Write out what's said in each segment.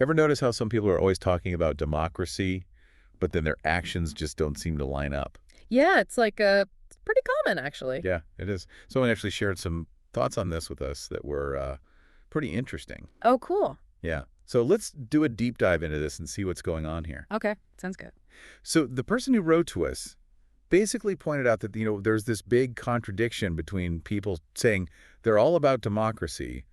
Ever notice how some people are always talking about democracy, but then their actions just don't seem to line up? Yeah, it's pretty common actually. Yeah, it is. Someone actually shared some thoughts on this with us that were pretty interesting. Oh, cool. Yeah. So let's do a deep dive into this and see what's going on here. Okay, sounds good. So the person who wrote to us basically pointed out that, there's this big contradiction between people saying they're all about democracy,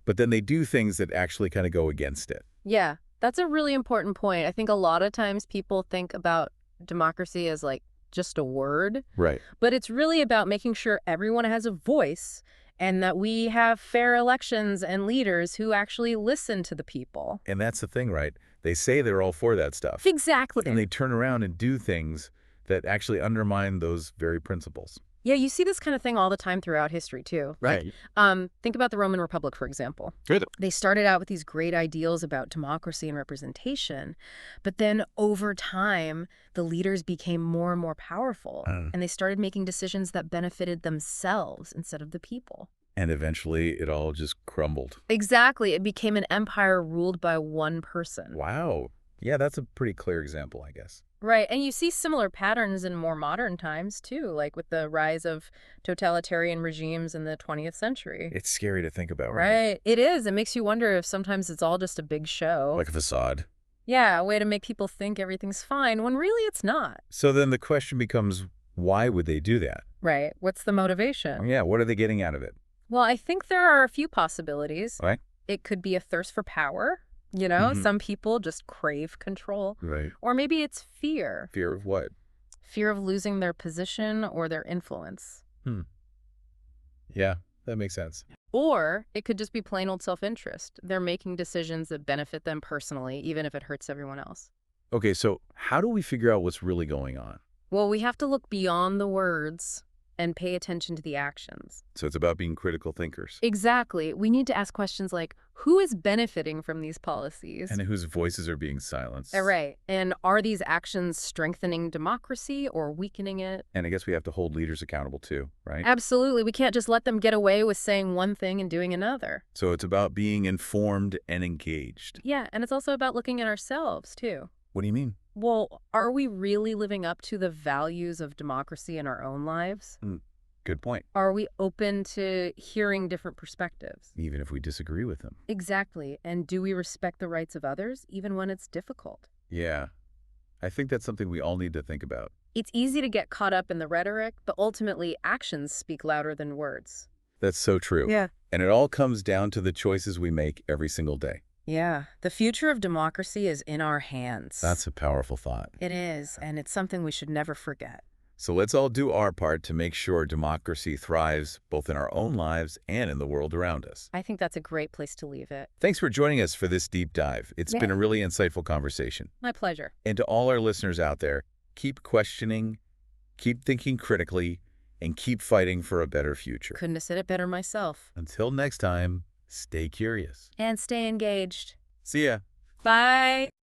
but then they do things that actually kind of go against it. Yeah, that's a really important point. I think a lot of times people think about democracy as like just a word, Right. but it's really about making sure everyone has a voice and that we have fair elections and leaders who actually listen to the people. And that's the thing, right? They say they're all for that stuff. Exactly. And they turn around and do things that actually undermine those very principles. Yeah, you see this kind of thing all the time throughout history, too. Right. Think about the Roman Republic, for example. Good. They started out with these great ideals about democracy and representation, but then over time, the leaders became more and more powerful, and they started making decisions that benefited themselves instead of the people. And eventually it all just crumbled. Exactly. It became an empire ruled by one person. Wow. Yeah, that's a pretty clear example, I guess. Right, and you see similar patterns in more modern times, too, like with the rise of totalitarian regimes in the 20th century. It's scary to think about, right? Right, it is. It makes you wonder if sometimes it's all just a big show. Like a facade. Yeah, a way to make people think everything's fine when really it's not. So then the question becomes, why would they do that? Right, what's the motivation? Yeah, what are they getting out of it? Well, I think there are a few possibilities. Right? It could be a thirst for power. Some people just crave control. Right. Or maybe it's fear. Fear of what? Fear of losing their position or their influence. Yeah, that makes sense. Or it could just be plain old self-interest. They're making decisions that benefit them personally, even if it hurts everyone else. Okay, so how do we figure out what's really going on? Well, we have to look beyond the words and pay attention to the actions. So it's about being critical thinkers. Exactly. We need to ask questions like, who is benefiting from these policies? And whose voices are being silenced. Right. And are these actions strengthening democracy or weakening it? And I guess we have to hold leaders accountable too, right? Absolutely. We can't just let them get away with saying one thing and doing another. So it's about being informed and engaged. Yeah, and it's also about looking at ourselves, too. What do you mean? Well, are we really living up to the values of democracy in our own lives? Good point. Are we open to hearing different perspectives? Even if we disagree with them. Exactly. And do we respect the rights of others, even when it's difficult? Yeah. I think that's something we all need to think about. It's easy to get caught up in the rhetoric, but ultimately actions speak louder than words. That's so true. Yeah. And it all comes down to the choices we make every single day. Yeah. The future of democracy is in our hands. That's a powerful thought. It is, and it's something we should never forget. So let's all do our part to make sure democracy thrives both in our own lives and in the world around us. I think that's a great place to leave it. Thanks for joining us for this deep dive. It's been a really insightful conversation. My pleasure. And to all our listeners out there, keep questioning, keep thinking critically, and keep fighting for a better future. Couldn't have said it better myself. Until next time, stay curious. And stay engaged. See ya. Bye.